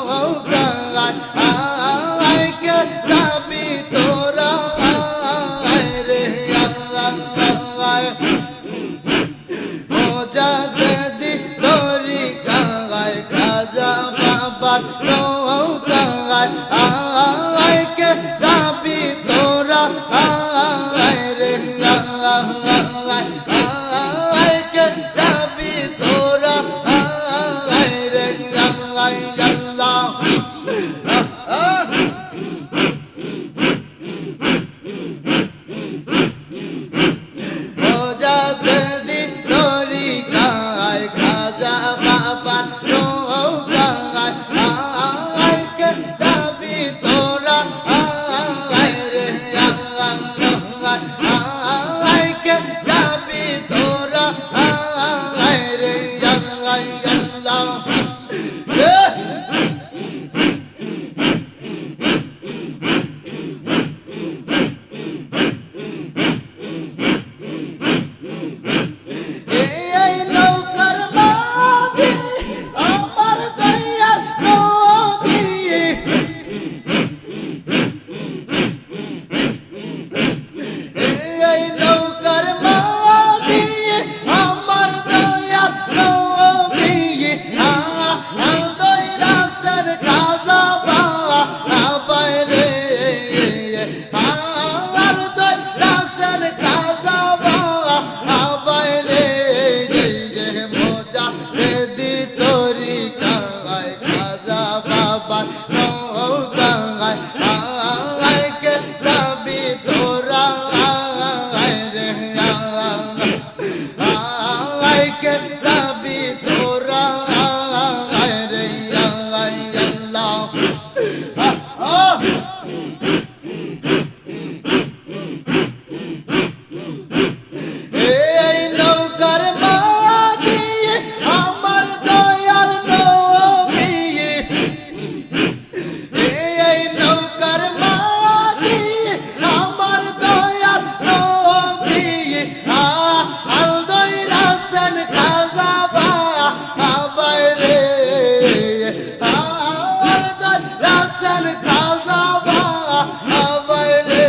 নৌকায় আইকে যাবি তোরা রে মোজাদ্দেদি তরিকায় খাজা বাবার নৌকায় আইকে যাবি তোরা রে আইকে যাবি তোরা রে আল্লাহ মোজাদ্দেদি তরিকায় খাজা বাবার নৌকায় আইকে যাবি তোরা রে আইকে যাবি তোরা রে আল্লাহ এই নৌকার মাঝি আমার দয়ার নবী এই নৌকার মাঝি আমার দয়ার নবী আলদই রাসের খাজা বাবা রে আলদই রাসের খাজা বাবা রে মোজাদ্দেদি তরিকায় খাজা বাবা নৌকায় আইকে যাবি তোরা রে আইকে যাবি তোরা রে আল্লাহ এই নৌকার মাঝি আমার দয়ার নবী এই নৌকার মাঝি আমার দয়ার নবী আলদই রাসেন খাজা বাবা রে আলদই রাসেন খাজা বাবা রে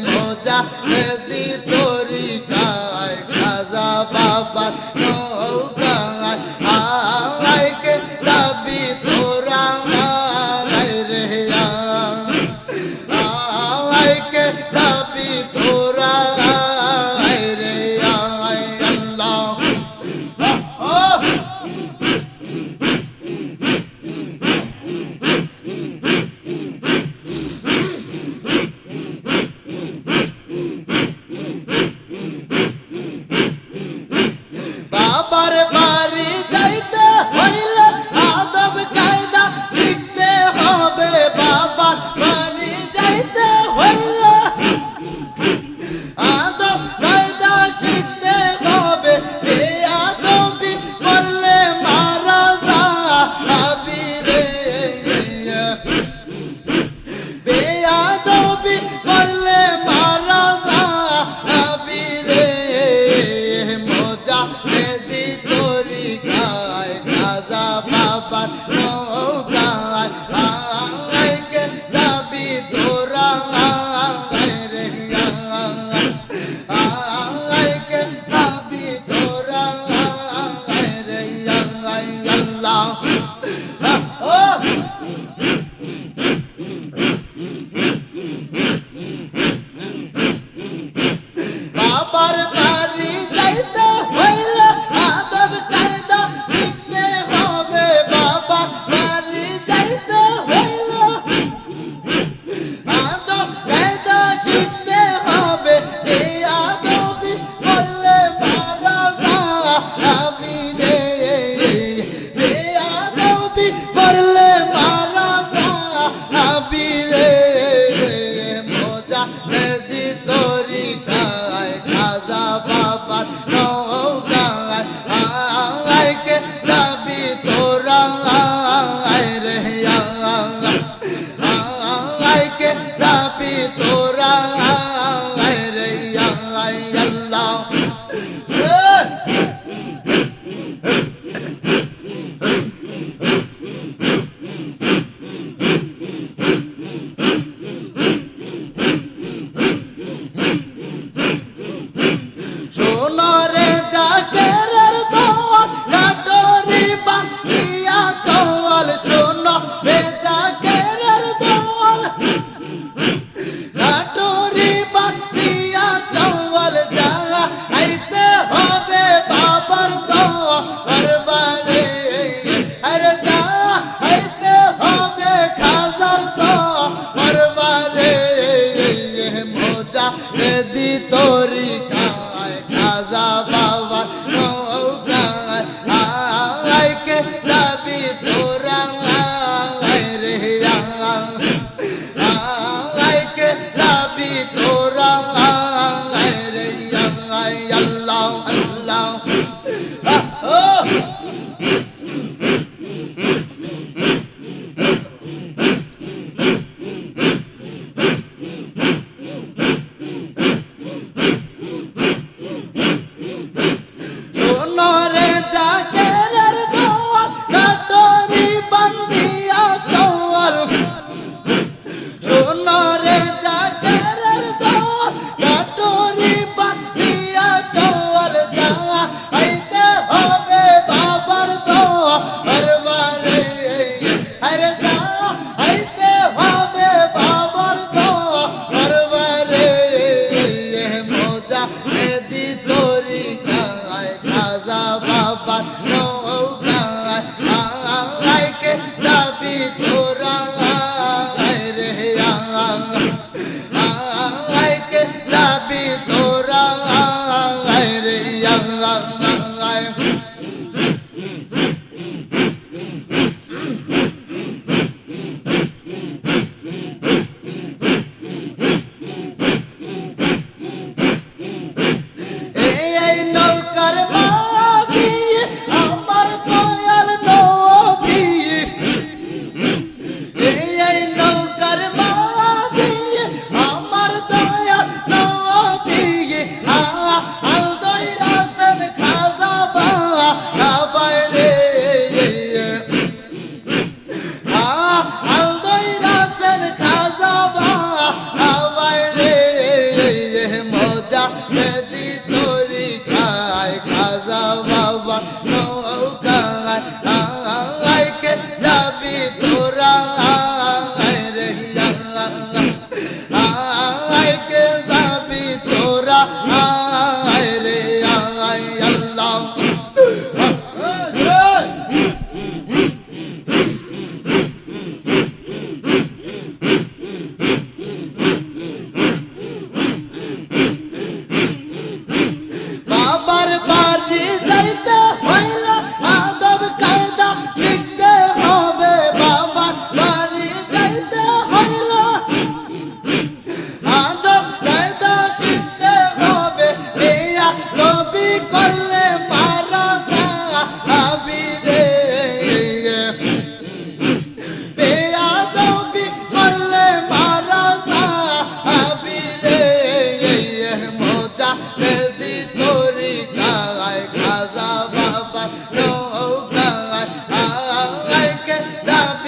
মোজাদ্দেদি তরিকায় খাজা বাবার নৌকায় আইকে যাবি তোরা রে আইকে যাবি তোরা রে আল্লাহ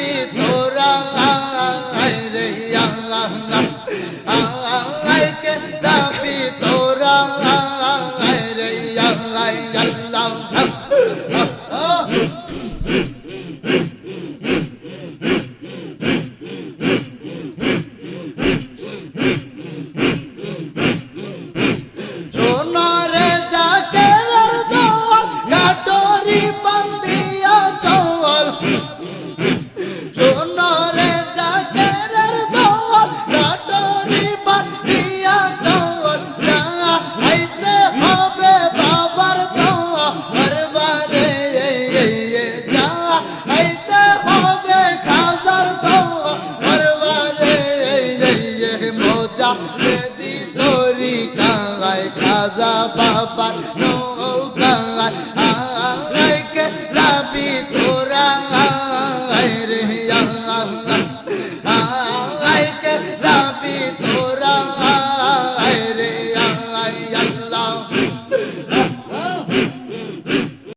যাবি তোরা